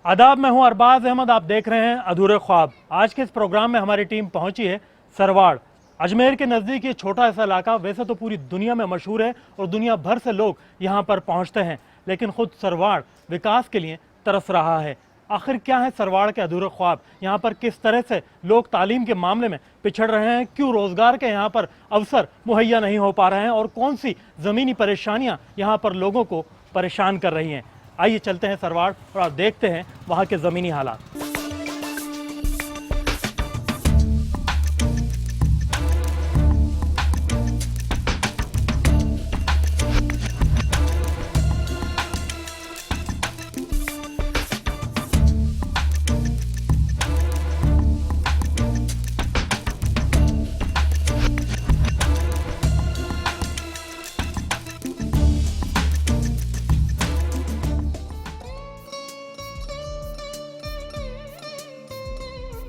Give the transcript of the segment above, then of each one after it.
आदाब, मैं हूं अरबाज अहमद। आप देख रहे हैं अधूरे ख्वाब। आज के इस प्रोग्राम में हमारी टीम पहुंची है सरवाड़। अजमेर के नज़दीक ये छोटा सा इलाका वैसे तो पूरी दुनिया में मशहूर है और दुनिया भर से लोग यहाँ पर पहुँचते हैं, लेकिन खुद सरवाड़ विकास के लिए तरस रहा है। आखिर क्या है सरवाड़ के अधूरे ख्वाब? यहाँ पर किस तरह से लोग तालीम के मामले में पिछड़ रहे हैं? क्यों रोज़गार के यहाँ पर अवसर मुहैया नहीं हो पा रहे हैं? और कौन सी ज़मीनी परेशानियाँ यहाँ पर लोगों को परेशान कर रही हैं? आइए चलते हैं सरवाड़ और आप देखते हैं वहाँ के ज़मीनी हालात।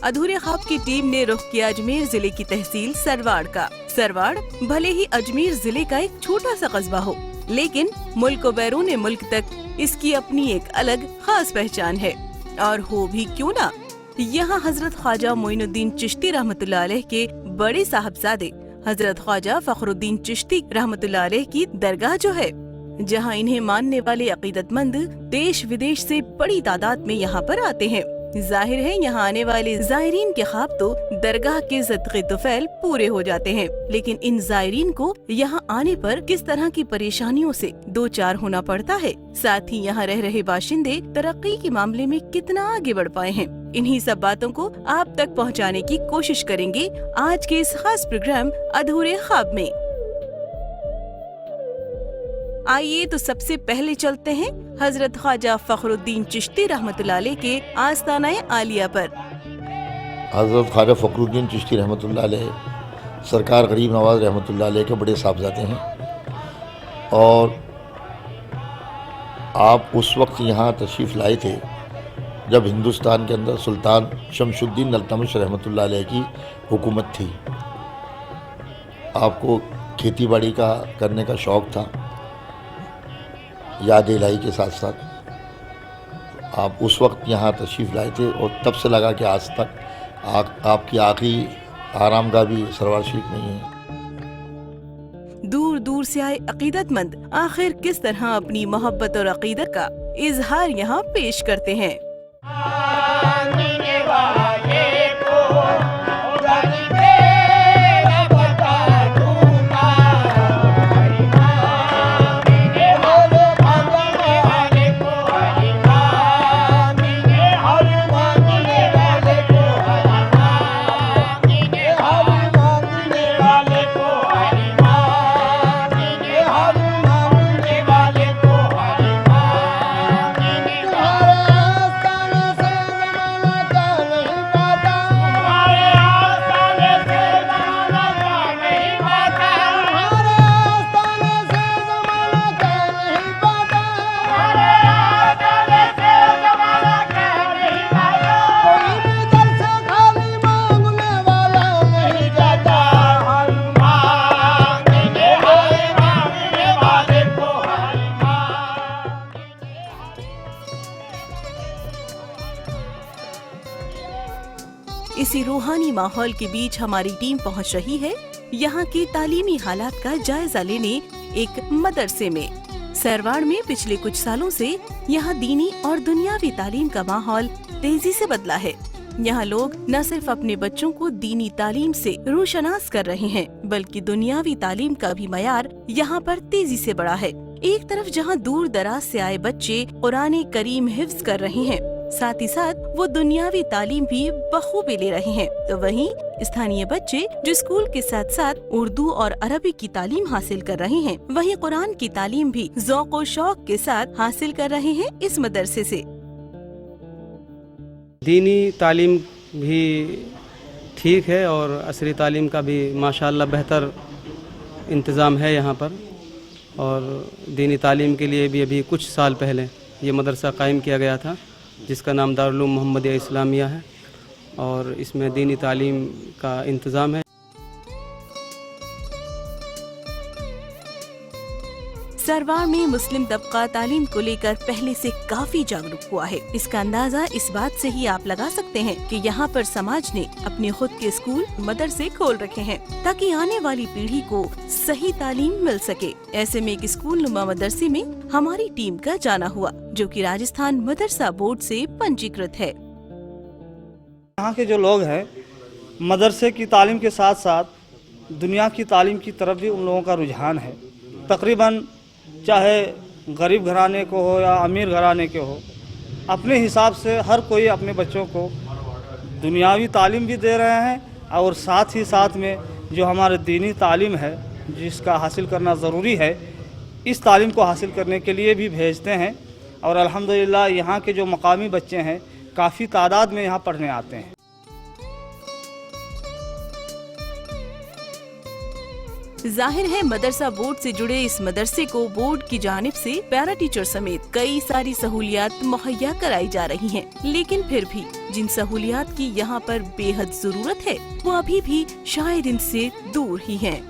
अधूरे ख्वाब की टीम ने रुख किया अजमेर जिले की तहसील सरवाड़ का। सरवाड़ भले ही अजमेर जिले का एक छोटा सा कस्बा हो, लेकिन मुल्क व बैरून मुल्क तक इसकी अपनी एक अलग खास पहचान है। और हो भी क्यों ना, यहाँ हजरत ख्वाजा मोइनुद्दीन चिश्ती रहमतुल्लाह अलैह के बड़े साहबजादे हजरत ख्वाजा फखरुद्दीन चिश्ती रहमतुल्लाह अलैह की दरगाह जो है, जहाँ इन्हें मानने वाले अकीदतमंद देश विदेश से बड़ी तादाद में यहाँ पर आते हैं। जाहिर है यहाँ आने वाले जायरीन के ख्वाब तो दरगाह के ज़दक़े तुफ़ैल पूरे हो जाते हैं, लेकिन इन जायरीन को यहाँ आने पर किस तरह की परेशानियों से दो चार होना पड़ता है, साथ ही यहाँ रह रहे बाशिंदे तरक्की के मामले में कितना आगे बढ़ पाए हैं, इन्हीं सब बातों को आप तक पहुँचाने की कोशिश करेंगे आज के इस खास प्रोग्राम अधूरे ख्वाब में। आइए तो सबसे पहले चलते हैं हजरत ख्वाजा फखरुद्दीन चिश्ती रहमतुल्लाह अलैह के आस्ताना आलिया पर। हजरत ख्वाजा फखरुद्दीन चिश्ती रहमतुल्लाह अलैह सरकार गरीब नवाज रहमतुल्लाह अलैह के बड़े साहबजादे हैं और आप उस वक्त यहाँ तशरीफ़ लाए थे जब हिंदुस्तान के अंदर सुल्तान शमशुद्दीन अल्तमश रहमतुल्लाह अलैह की हुकूमत थी। आपको खेती बाड़ी का करने का शौक़ था, याद इलाही के साथ साथ आप उस वक्त यहाँ तशरीफ़ लाए थे और तब से लगा कि आज तक आपकी आखिरी आरामगाह भी सरवाड़ शरीफ नहीं है। दूर दूर से आए अकीदतमंद आखिर किस तरह अपनी मोहब्बत और अकीदत का इजहार यहाँ पेश करते हैं। इसी रूहानी माहौल के बीच हमारी टीम पहुंच रही है यहाँ के तालीमी हालात का जायजा लेने एक मदरसे में। सरवाड़ में पिछले कुछ सालों से यहाँ दीनी और दुनियावी तालीम का माहौल तेजी से बदला है। यहाँ लोग न सिर्फ अपने बच्चों को दीनी तालीम से रोशनास कर रहे हैं, बल्कि दुनियावी तालीम का भी मयार यहाँ पर तेजी से बढ़ा है। एक तरफ जहाँ दूर दराज से आए बच्चे कुरान करीम हिफ्ज कर रहे हैं, साथ ही साथ वो दुनियावी तालीम भी बखूबी ले रहे हैं, तो वहीं स्थानीय बच्चे जो स्कूल के साथ साथ उर्दू और अरबी की तालीम हासिल कर रहे हैं, वहीं कुरान की तालीम भी ज़ौक़ और शौक के साथ हासिल कर रहे हैं इस मदरसे से। दीनी तालीम भी ठीक है और असरी तालीम का भी माशाअल्लाह बेहतर इंतज़ाम है यहाँ पर। और दीनी तालीम के लिए भी अभी कुछ साल पहले ये मदरसा कायम किया गया था, जिसका नाम दारुल उलूम मोहम्मदिया इस्लामिया है, और इसमें दीनी तालीम का इंतज़ाम है। सरवाड़ में मुस्लिम तबका तालीम को लेकर पहले से काफी जागरूक हुआ है। इसका अंदाजा इस बात से ही आप लगा सकते हैं कि यहाँ पर समाज ने अपने खुद के स्कूल मदरसे खोल रखे हैं ताकि आने वाली पीढ़ी को सही तालीम मिल सके। ऐसे में एक स्कूल नुमा मदरसे में हमारी टीम का जाना हुआ, जो कि राजस्थान मदरसा बोर्ड से पंजीकृत है। यहाँ के जो लोग हैं मदरसे की तालीम के साथ साथ दुनिया की तालीम की तरफ भी उन लोगों का रुझान है। तकरीबन चाहे गरीब घराने को हो या अमीर घराने के हो, अपने हिसाब से हर कोई अपने बच्चों को दुनियावी तालीम भी दे रहे हैं और साथ ही साथ में जो हमारे दीनी तालीम है जिसका हासिल करना ज़रूरी है, इस तालीम को हासिल करने के लिए भी भेजते हैं। और अल्हम्दुलिल्लाह यहाँ के जो मकामी बच्चे हैं काफ़ी तादाद में यहाँ पढ़ने आते हैं। जाहिर है मदरसा बोर्ड से जुड़े इस मदरसे को बोर्ड की जानिब से पैरा टीचर समेत कई सारी सहूलियात मुहैया कराई जा रही हैं। लेकिन फिर भी जिन सहूलियात की यहाँ पर बेहद जरूरत है वो अभी भी शायद इनसे दूर ही हैं।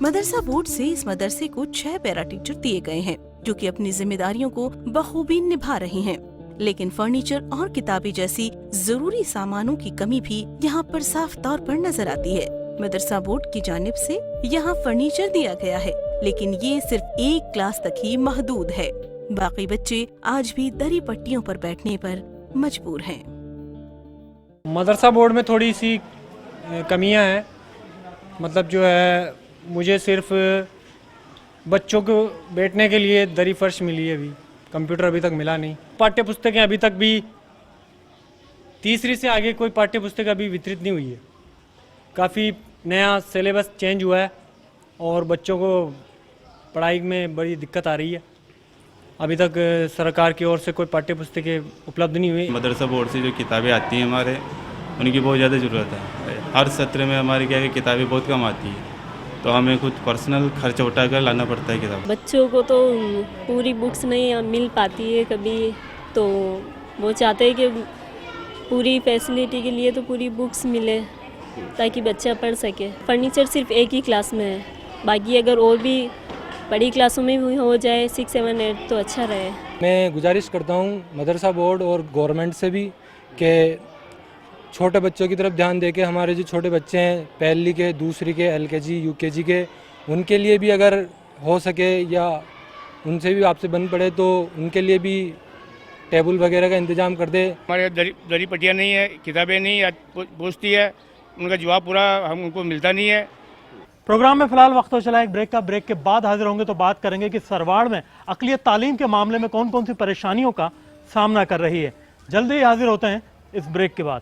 मदरसा बोर्ड से इस मदरसे को 6 पैरा टीचर दिए गए हैं जो कि अपनी जिम्मेदारियों को बखूबी निभा रहे हैं। लेकिन फर्नीचर और किताबें जैसी जरूरी सामानों की कमी भी यहाँ पर साफ तौर पर नजर आती है। मदरसा बोर्ड की जानिब से यहाँ फर्नीचर दिया गया है, लेकिन ये सिर्फ 1 क्लास तक ही महदूद है। बाकी बच्चे आज भी दरी पट्टियों पर बैठने पर मजबूर हैं। मदरसा बोर्ड में थोड़ी सी कमियां हैं। मतलब जो है मुझे सिर्फ बच्चों को बैठने के लिए दरी फर्श मिली है, अभी कंप्यूटर अभी तक मिला नहीं। पाठ्य पुस्तकें अभी तक भी तीसरी से आगे कोई पाठ्य पुस्तक अभी वितरित नहीं हुई है। काफ़ी नया सिलेबस चेंज हुआ है और बच्चों को पढ़ाई में बड़ी दिक्कत आ रही है। अभी तक सरकार की ओर से कोई पाठ्य पुस्तकें उपलब्ध नहीं हुई। मदरसा बोर्ड से जो किताबें आती हैं हमारे, उनकी बहुत ज़्यादा ज़रूरत है। हर सत्र में हमारी क्या है कि किताबें बहुत कम आती है, तो हमें खुद पर्सनल खर्च उठा कर लाना पड़ता है किताब। बच्चों को तो पूरी बुक्स नहीं मिल पाती है कभी, तो वो चाहते हैं कि पूरी फैसिलिटी के लिए तो पूरी बुक्स मिले ताकि बच्चा पढ़ सके। फर्नीचर सिर्फ 1 ही क्लास में है, बाकी अगर और भी बड़ी क्लासों में भी हो जाए 6, 7, 8 तो अच्छा रहे। मैं गुजारिश करता हूँ मदरसा बोर्ड और गवर्नमेंट से भी कि छोटे बच्चों की तरफ ध्यान देके हमारे जो छोटे बच्चे हैं पहली के, दूसरी के, LKG, UKG के, उनके लिए भी अगर हो सके या उनसे भी आपसे बन पड़े तो उनके लिए भी टेबल वगैरह का इंतज़ाम कर दे। हमारे दरी पट्टियाँ नहीं है, किताबें नहीं पूछती है, उनका जवाब पूरा हमको मिलता नहीं है। प्रोग्राम में फिलहाल वक्त हो चला एक ब्रेक का। ब्रेक के बाद हाजिर होंगे तो बात करेंगे कि सरवाड़ में अक़लियत तालीम के मामले में कौन कौन सी परेशानियों का सामना कर रही है। जल्दी ही हाजिर होते हैं इस ब्रेक के बाद।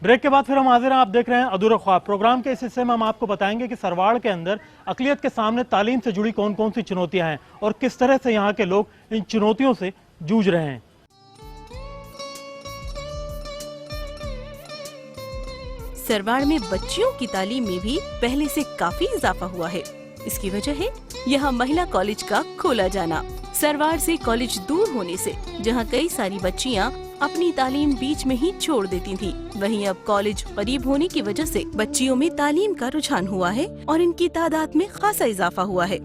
ब्रेक के बाद फिर हम हाजिर हैं। आप देख रहे हैं अधूरे ख्वाब। प्रोग्राम के इस हिस्से में हम आपको बताएंगे कि सरवाड़ के अंदर अक़लियत के सामने तालीम से जुड़ी कौन कौन सी चुनौतियां हैं और किस तरह से यहाँ के लोग इन चुनौतियों से जूझ रहे हैं। सरवाड़ में बच्चियों की तालीम में भी पहले से काफी इजाफा हुआ है। इसकी वजह है यहाँ महिला कॉलेज का खोला जाना। सरवाड़ से कॉलेज दूर होने से जहाँ कई सारी बच्चियाँ अपनी तालीम बीच में ही छोड़ देती थी, वहीं अब कॉलेज करीब होने की वजह से बच्चियों में तालीम का रुझान हुआ है और इनकी तादाद में खासा इजाफा हुआ है।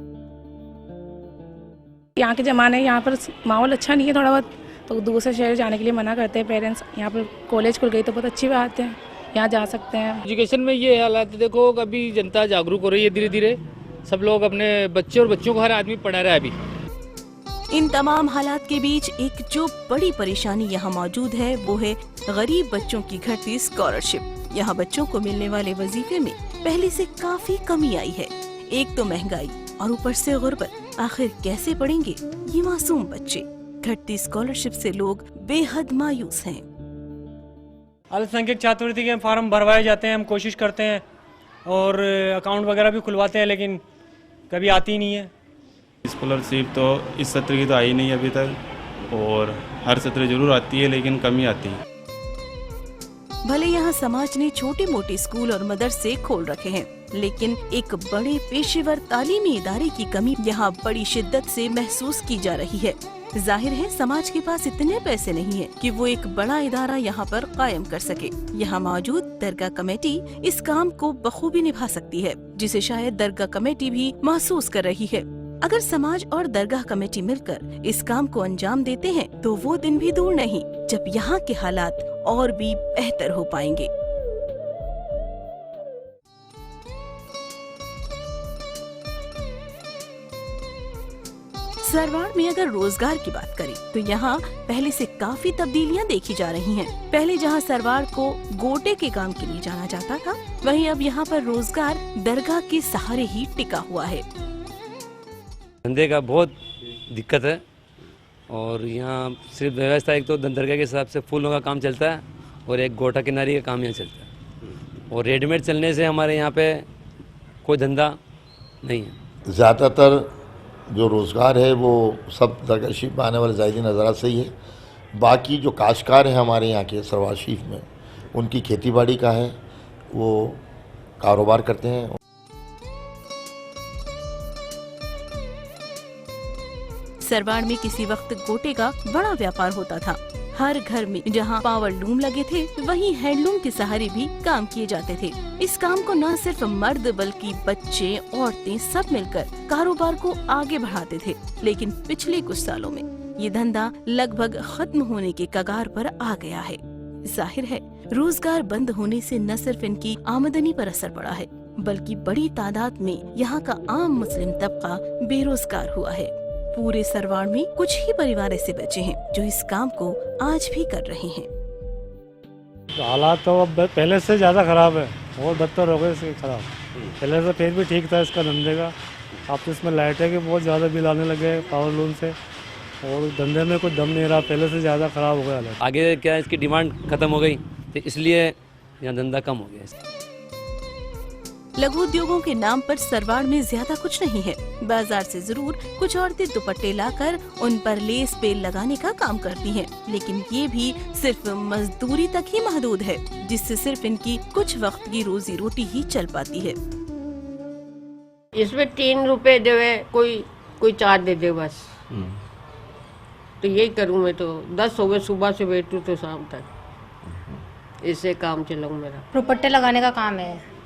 यहाँ के ज़माने यहाँ पर माहौल अच्छा नहीं है थोड़ा बहुत, तो दूसरे शहर जाने के लिए मना करते हैं पेरेंट्स। यहाँ पर कॉलेज खुल गई तो बहुत अच्छी बात है, यहाँ जा सकते हैं। एजुकेशन में ये हालात देखो, अभी जनता जागरूक हो रही है धीरे धीरे, सब लोग अपने बच्चे और बच्चों को हर आदमी पढ़ा रहा है अभी। इन तमाम हालात के बीच एक जो बड़ी परेशानी यहाँ मौजूद है वो है गरीब बच्चों की घटती स्कॉलरशिप। यहाँ बच्चों को मिलने वाले वजीफे में पहले से काफी कमी आई है। एक तो महंगाई और ऊपर से गुर्बत। आखिर कैसे पढ़ेंगे ये मासूम बच्चे? घटती स्कॉलरशिप से लोग बेहद मायूस हैं। अल्पसंख्यक छात्रवृत्ति के फॉर्म भरवाए जाते हैं, हम कोशिश करते हैं और अकाउंट वगैरह भी खुलवाते हैं, लेकिन कभी आती ही नहीं है। स्कॉलरशिप तो इस सत्र की तो आई नहीं अभी तक, और हर सत्र जरूर आती है लेकिन कम ही आती है। भले यहाँ समाज ने छोटे मोटे स्कूल और मदरसे खोल रखे हैं, लेकिन एक बड़े पेशेवर तालीमी इदारे की कमी यहाँ बड़ी शिद्दत से महसूस की जा रही है। जाहिर है समाज के पास इतने पैसे नहीं है कि वो एक बड़ा इदारा यहाँ पर कायम कर सके। यहाँ मौजूद दरगाह कमेटी इस काम को बखूबी निभा सकती है, जिसे शायद दरगाह कमेटी भी महसूस कर रही है। अगर समाज और दरगाह कमेटी मिलकर इस काम को अंजाम देते हैं तो वो दिन भी दूर नहीं जब यहाँ के हालात और भी बेहतर हो पाएंगे। सरवाड़ में अगर रोजगार की बात करें तो यहाँ पहले से काफी तब्दीलियाँ देखी जा रही हैं। पहले जहाँ सरवाड़ को गोटे के काम के लिए जाना जाता था, वहीं अब यहाँ पर रोजगार दरगाह के सहारे ही टिका हुआ है। धंधे का बहुत दिक्कत है और यहाँ सिर्फ व्यवस्था एक तो दरगाह के हिसाब से फूलों का काम चलता है और एक गोटा किनारी का काम यहाँ चलता है और रेडीमेड चलने से हमारे यहाँ पे कोई धंधा नहीं है। ज़्यादातर जो रोज़गार है वो सब दरगाह शरीफ में आने वाले ज़ायरीन हज़रात से ही है। बाकी जो काश्तकार हैं हमारे यहाँ के सरवार शरीफ में, उनकी खेती बाड़ी का है, वो कारोबार करते हैं। सरवाड़ में किसी वक्त गोटे का बड़ा व्यापार होता था। हर घर में जहाँ पावर लूम लगे थे, वहीं हैंडलूम के सहारे भी काम किए जाते थे। इस काम को न सिर्फ मर्द बल्कि बच्चे, औरतें सब मिलकर कारोबार को आगे बढ़ाते थे। लेकिन पिछले कुछ सालों में ये धंधा लगभग खत्म होने के कगार पर आ गया है। जाहिर है रोजगार बंद होने से न सिर्फ इनकी आमदनी पर असर पड़ा है, बल्कि बड़ी तादाद में यहाँ का आम मुस्लिम तबका बेरोजगार हुआ है। पूरे सरवाड़ में कुछ ही परिवार ऐसे बचे हैं जो इस काम को आज भी कर रहे हैं। हालात तो अब पहले से ज़्यादा ख़राब है और बदतर हो गए इसके ख़राब। पहले से फिर भी ठीक था इसका धंधे का। अब तो इसमें लाइटें के बहुत ज़्यादा बिल आने लगे पावर लूम से और धंधे में कुछ दम नहीं रहा, पहले से ज़्यादा ख़राब हो गया हालात। आगे क्या इसकी डिमांड ख़त्म हो गई तो इसलिए यहाँ धंधा कम हो गया। लघु उद्योगों के नाम पर सरवाड़ में ज्यादा कुछ नहीं है। बाजार से जरूर कुछ औरतें दुपट्टे लाकर उन पर लेस बेल लगाने का काम करती हैं, लेकिन ये भी सिर्फ मजदूरी तक ही महदूद है, जिससे सिर्फ इनकी कुछ वक्त की रोजी रोटी ही चल पाती है। इसमें 3 रुपए देवे, कोई 4 दे दे बस, तो यही करूँ मैं। तो 10 हो गए, सुबह से बैठूँ तो शाम तक, इससे काम चलाऊँ मेरा। दुपट्टे लगाने का काम है,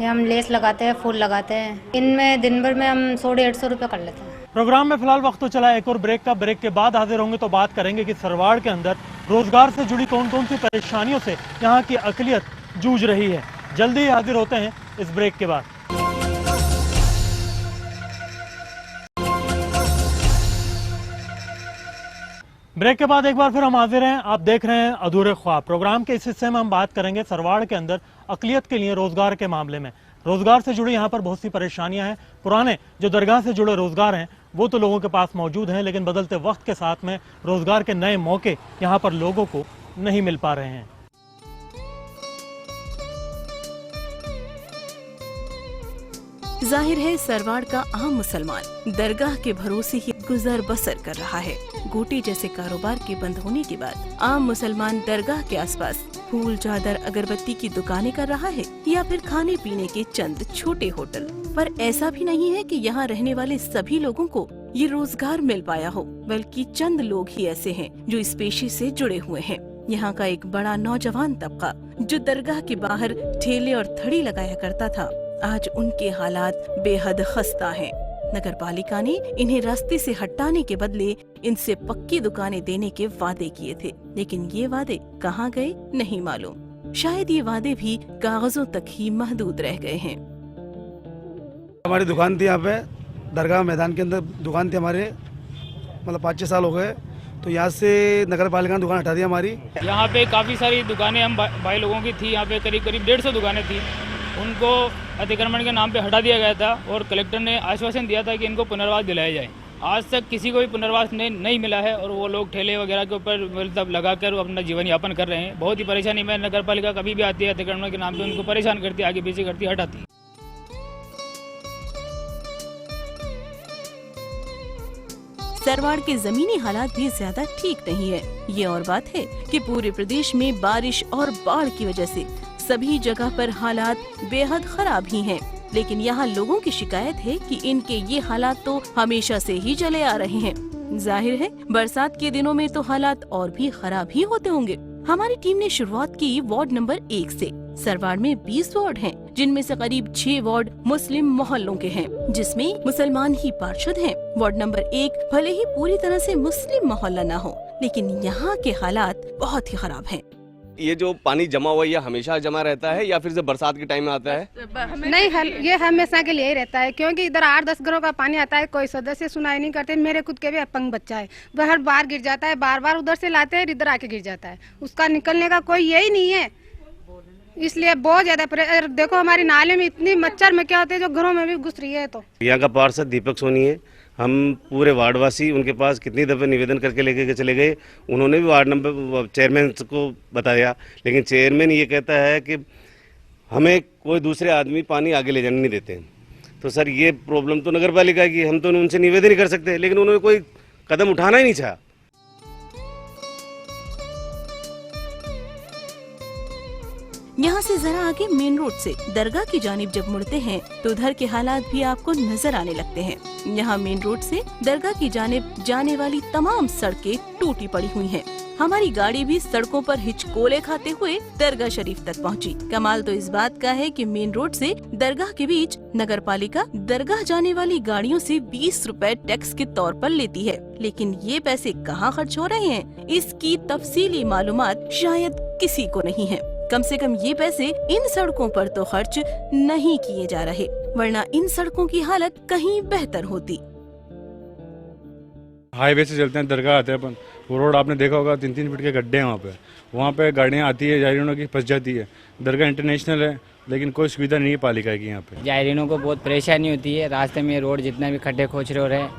ये हम लेस लगाते हैं, फूल लगाते हैं। इनमें दिन भर में हम 100-150 रुपये कर लेते हैं। प्रोग्राम में फिलहाल वक्त तो चला एक और ब्रेक का। ब्रेक के बाद हाजिर होंगे तो बात करेंगे कि सरवाड़ के अंदर रोजगार से जुड़ी कौन कौन सी परेशानियों से यहाँ की अकलियत जूझ रही है। जल्दी ही हाजिर होते हैं इस ब्रेक के बाद। ब्रेक के बाद एक बार फिर हम हाजिर हैं। आप देख रहे हैं अधूरे ख्वाब। प्रोग्राम के इस हिस्से में हम बात करेंगे सरवाड़ के अंदर अकलियत के लिए रोजगार के मामले में। रोजगार से जुड़ी यहाँ पर बहुत सी परेशानियां हैं। पुराने जो दरगाह से जुड़े रोजगार हैं वो तो लोगों के पास मौजूद हैं, लेकिन बदलते वक्त के साथ में रोजगार के नए मौके यहाँ पर लोगों को नहीं मिल पा रहे हैं। जाहिर है सरवाड़ का आम मुसलमान दरगाह के भरोसे ही गुजर बसर कर रहा है। गोटी जैसे कारोबार के बंद होने के बाद आम मुसलमान दरगाह के आसपास फूल, चादर, अगरबत्ती की दुकानें कर रहा है या फिर खाने पीने के चंद छोटे होटल। पर ऐसा भी नहीं है कि यहाँ रहने वाले सभी लोगों को ये रोजगार मिल पाया हो, बल्कि चंद लोग ही ऐसे हैं जो इस पेशे से जुड़े हुए हैं। यहाँ का एक बड़ा नौजवान तबका जो दरगाह के बाहर ठेले और थड़ी लगाया करता था, आज उनके हालात बेहद खस्ता हैं। नगर पालिका ने इन्हें रास्ते से हटाने के बदले इनसे पक्की दुकानें देने के वादे किए थे, लेकिन ये वादे कहाँ गए नहीं मालूम। शायद ये वादे भी कागजों तक ही महदूद रह गए हैं। हमारी दुकान थी यहाँ पे दरगाह मैदान के अंदर, दुकान थी हमारे, मतलब 5-6 साल हो गए, तो यहाँ से नगर पालिका ने दुकान हटा दी हमारी। यहाँ पे काफ़ी सारी दुकानें हम भाई लोगों की थी, यहाँ पे करीब 150 दुकानें थी, उनको अतिक्रमण के नाम पे हटा दिया गया था और कलेक्टर ने आश्वासन दिया था कि इनको पुनर्वास दिलाया जाए। आज तक किसी को भी पुनर्वास नहीं मिला है और वो लोग ठेले वगैरह के ऊपर मतलब लगाकर अपना जीवन यापन कर रहे हैं। बहुत ही परेशानी में नगर पालिका कभी भी आती है, अतिक्रमण के नाम पे उनको परेशान करती है, आगे पीछे करती है, हटाती है। सरवाड़ के जमीनी हालात भी ज्यादा ठीक नहीं है। ये और बात है कि पूरे प्रदेश में बारिश और बाढ़ की वजह से सभी जगह पर हालात बेहद खराब ही हैं। लेकिन यहाँ लोगों की शिकायत है कि इनके ये हालात तो हमेशा से ही चले आ रहे हैं। जाहिर है बरसात के दिनों में तो हालात और भी खराब ही होते होंगे। हमारी टीम ने शुरुआत की वार्ड नंबर 1 से। सरवाड़ में 20 वार्ड हैं, जिनमें से करीब 6 वार्ड मुस्लिम मोहल्लों के हैं, जिसमें मुसलमान ही पार्षद हैं। वार्ड नंबर 1 भले ही पूरी तरह से मुस्लिम मोहल्ला न हो, लेकिन यहाँ के हालात बहुत ही खराब हैं। ये जो पानी जमा हुआ है ये हमेशा जमा रहता है या फिर जब बरसात के टाइम में आता है? नहीं, ये हमेशा के लिए ही रहता है, क्योंकि इधर 8-10 घरों का पानी आता है, कोई सदस्य सुनाई नहीं करते। मेरे खुद के भी अपंग बच्चा है, वह हर बार गिर जाता है, बार उधर से लाते हैं, इधर आके गिर जाता है, उसका निकलने का कोई यही नहीं है। इसलिए बहुत ज्यादा देखो हमारी नाले में इतनी मच्छर में क्या होते हैं जो घरों में भी घुस रही है। तो यहाँ का पार्षद दीपक सोनी है। हम पूरे वार्डवासी उनके पास कितनी दफ़े निवेदन करके लेके चले गए, उन्होंने भी वार्ड नंबर चेयरमैन को बताया, लेकिन चेयरमैन ये कहता है कि हमें कोई दूसरे आदमी पानी आगे ले जाने नहीं देते। तो सर ये प्रॉब्लम तो नगर पालिका की, हम तो उनसे निवेदन ही कर सकते हैं, लेकिन उन्होंने कोई कदम उठाना ही नहीं चाहा। यहाँ से जरा आगे मेन रोड से दरगाह की जानिब जब मुड़ते हैं तो उधर के हालात भी आपको नजर आने लगते हैं। यहाँ मेन रोड से दरगाह की जानिब जाने वाली तमाम सड़कें टूटी पड़ी हुई हैं। हमारी गाड़ी भी सड़कों पर हिचकोले खाते हुए दरगाह शरीफ तक पहुँची। कमाल तो इस बात का है कि मेन रोड से दरगाह के बीच नगर पालिका दरगाह जाने वाली गाड़ियों से 20 रुपए टैक्स के तौर पर लेती है, लेकिन ये पैसे कहाँ खर्च हो रहे हैं, इसकी तफसीली मालूमात शायद किसी को नहीं है। कम से कम ये पैसे इन सड़कों पर तो खर्च नहीं किए जा रहे, वरना इन सड़कों की हालत कहीं बेहतर होती। हाईवे से चलते हैं, दरगाह आते हैं अपन, वो रोड आपने देखा होगा 3-3 फीट के गड्ढे हैं वहाँ पे गाड़ियाँ आती है, जायरीनों की फंस जाती है। दरगाह इंटरनेशनल है, लेकिन कोई सुविधा नहीं है पालिका की यहाँ पे। जायरीनों को बहुत परेशानी होती है, रास्ते में रोड जितना भी खड्डे खोचरे हो रहे हैं,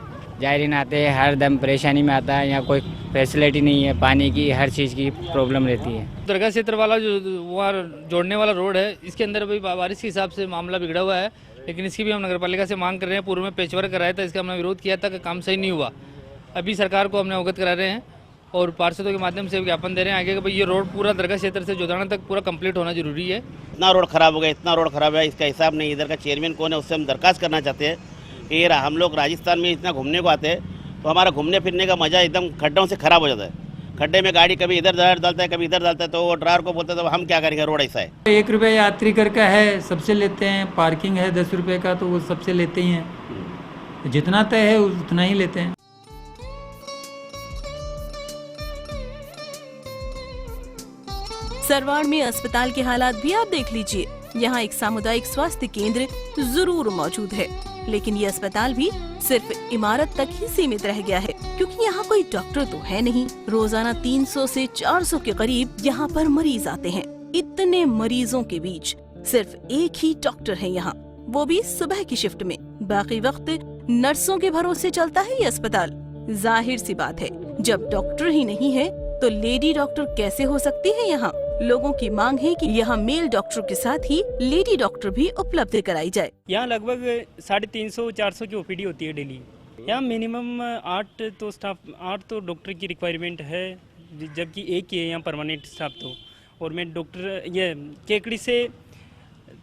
जायरीन आते हैं हर दम परेशानी में आता है। यहाँ कोई फैसिलिटी नहीं है, पानी की हर चीज़ की प्रॉब्लम रहती है। दरगाह क्षेत्र वाला जो वहाँ जोड़ने वाला रोड है, इसके अंदर भी बारिश के हिसाब से मामला बिगड़ा हुआ है, लेकिन इसकी भी हम नगर पालिका से मांग कर रहे हैं। पूर्व में पेचवर्क कराया था, इसका हमने विरोध किया था कि काम सही नहीं हुआ। अभी सरकार को हमने अवगत करा रहे हैं और पार्षदों के माध्यम से ज्ञापन दे रहे हैं आगे कि भाई ये रोड पूरा दरगाह क्षेत्र से जोड़ाना तक पूरा कंप्लीट होना जरूरी है। इतना रोड खराब हो गया, इतना रोड खराब है, इसका हिसाब नहीं। इधर का चेयरमैन कौन है, उससे हम दरखास्त करना चाहते हैं कि हम लोग राजस्थान में इतना घूमने को आते हैं, तो हमारा घूमने फिरने का मज़ा एकदम खड्डों से ख़राब हो जाता है। खड्डे में गाड़ी कभी इधर डालता है, कभी इधर डालता है, तो वो ड्राइवर को बोलते हैं तो हम क्या करेंगे, रोड ऐसा है। 1 रुपये यात्री कर का है, सबसे लेते हैं। पार्किंग है 10 रुपये का, तो वो सबसे लेते ही हैं। जितना तय है उतना ही लेते हैं। सरवाड़ में अस्पताल के हालात भी आप देख लीजिए। यहाँ एक सामुदायिक स्वास्थ्य केंद्र जरूर मौजूद है, लेकिन ये अस्पताल भी सिर्फ इमारत तक ही सीमित रह गया है, क्योंकि यहाँ कोई डॉक्टर तो है नहीं। रोजाना 300 से 400 के करीब यहाँ पर मरीज आते हैं। इतने मरीजों के बीच सिर्फ एक ही डॉक्टर है यहाँ, वो भी सुबह की शिफ्ट में। बाकी वक्त नर्सों के भरोसे चलता है ये अस्पताल। जाहिर सी बात है, जब डॉक्टर ही नहीं है तो लेडी डॉक्टर कैसे हो सकती है यहाँ। लोगों की मांग है कि यहाँ मेल डॉक्टर के साथ ही लेडी डॉक्टर भी उपलब्ध कराई जाए। यहाँ लगभग 350-400 की ओपीडी होती है डेली। यहाँ मिनिमम 8 तो डॉक्टर की रिक्वायरमेंट है, जबकि एक ही है यहाँ परमानेंट स्टाफ। तो और मैं डॉक्टर ये केकड़ी से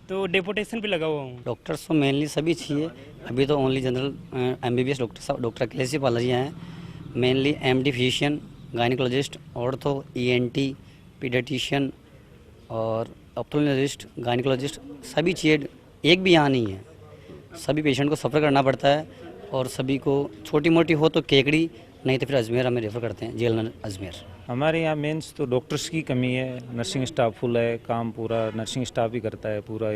तो डेपुटेशन पे लगा हुआ हूँ। डॉक्टर्स तो मेनली सभी चाहिए। अभी तो only general MBBS doctor Akhilesh ji Pala ji हैं। Mainly MD physician, gynaecologist, ortho, ENT, paediatrician और ऑप्थेल्मोलॉजिस्ट, गायनिकोलॉजिस्ट सभी चाहिए। एक भी यहाँ नहीं है। सभी पेशेंट को सफ़र करना पड़ता है और सभी को छोटी मोटी हो तो केकड़ी, नहीं तो फिर अजमेर हमें रेफ़र करते हैं, जेल अजमेर। हमारे यहाँ मेंस तो डॉक्टर्स की कमी है, नर्सिंग स्टाफ फुल है, काम पूरा नर्सिंग स्टाफ ही करता है। पूरा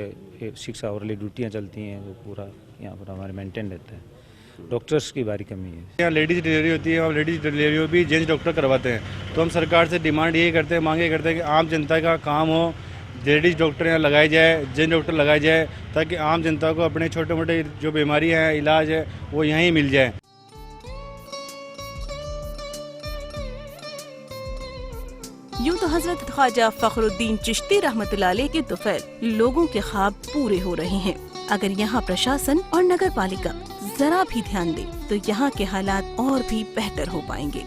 6 आवरली ड्यूटियाँ चलती हैं, वो पूरा यहाँ पर हमारे मेंटेन रहता है। डॉक्टर्स की भारी कमी है। यहाँ लेडीज़ डिलीवरी होती है और लेडीज़ डिलीवरी भी जेंट्स डॉक्टर करवाते हैं। तो हम सरकार से डिमांड यही करते हैं, मांगे करते हैं कि आम जनता का काम हो, लेडीज़ डॉक्टर यहाँ लगाए जाए, जेंट्स डॉक्टर लगाए जाए, ताकि आम जनता को अपने छोटे मोटे जो बीमारियाँ हैं, इलाज है, वो यहीं मिल जाए। यूं तो हजरत ख्वाजा फखरुद्दीन चिश्ती रहमतुल्लाह अलैह के तुफैल लोगों के ख्वाब पूरे हो रहे हैं। अगर यहाँ प्रशासन और नगर पालिका जरा भी ध्यान दे तो यहाँ के हालात और भी बेहतर हो पाएंगे।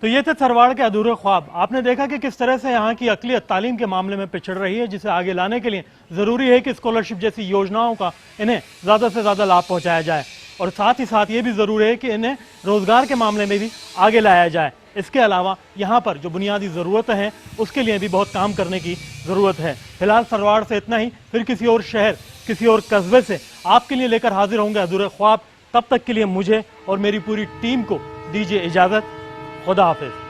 तो ये थे सरवाड़ के अधूरे ख्वाब। आपने देखा कि किस तरह से यहाँ की अक़लियत तालीम के मामले में पिछड़ रही है, जिसे आगे लाने के लिए ज़रूरी है कि स्कॉलरशिप जैसी योजनाओं का इन्हें ज़्यादा से ज़्यादा लाभ पहुँचाया जाए। और साथ ही साथ ये भी ज़रूरी है कि इन्हें रोज़गार के मामले में भी आगे लाया जाए। इसके अलावा यहाँ पर जो बुनियादी ज़रूरतें हैं उसके लिए भी बहुत काम करने की ज़रूरत है। फिलहाल सरवाड़ से इतना ही, फिर किसी और शहर, किसी और कस्बे से आपके लिए लेकर हाजिर होंगे अधूरे ख्वाब। तब तक के लिए मुझे और मेरी पूरी टीम को दीजिए इजाज़त। खुदा हाफिज़।